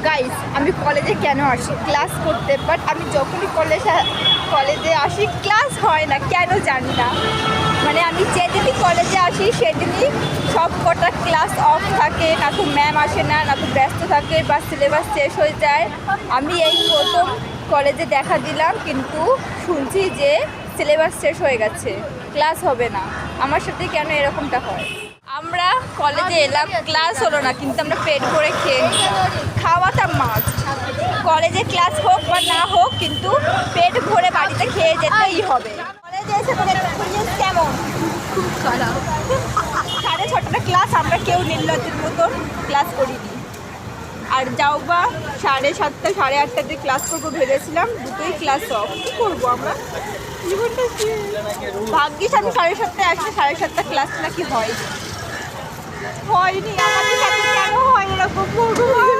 Guys, আমি কলেজে কেন আসি? ক্লাস করতে। বাট আমি যখনই কলেজে আসি ক্লাস হয় না, কেন জানি না। মানে আমি যেদিনই কলেজে আসি সেদিনই সব কটা ক্লাস অফ থাকে, না তো ম্যাম আসে না, না তো ব্যস্ত থাকে বা সিলেবাস শেষ হয়ে যায়। আমি এই প্রথম কলেজে দেখা দিলাম, কিন্তু শুনছি যে সিলেবাস শেষ হয়ে গেছে, ক্লাস হবে না। আমার সাথে কেন এরকমটা হয়? আমরা কলেজে এলাম, ক্লাস হলো না, কিন্তু আমরা পেট ভরে খেয়ে নিলাম। খাওয়াটা মাছ, কলেজে ক্লাস হোক বা না হোক, কিন্তু পেট ভরে বাড়িতে খেয়ে যেতেই হবে। কলেজে এসে তোর এক্সপিরিয়েন্স কেমন? খুব খারাপ। 6:30টা ক্লাস, আমরা কেউ নির্লজ্জের মতন ক্লাস করিনি। আর যাও বা 7:30 8:30 ক্লাস করবো ভেবেছিলাম, দুটোই ক্লাস অফ। কী করবো আমরা? জীবনটা কি? ভাগ্যিস আমি 7:30 আসলে 7:30 ক্লাস নাকি হয়নি। আমাদের সাথে কেন হয় এরকম ভগবান?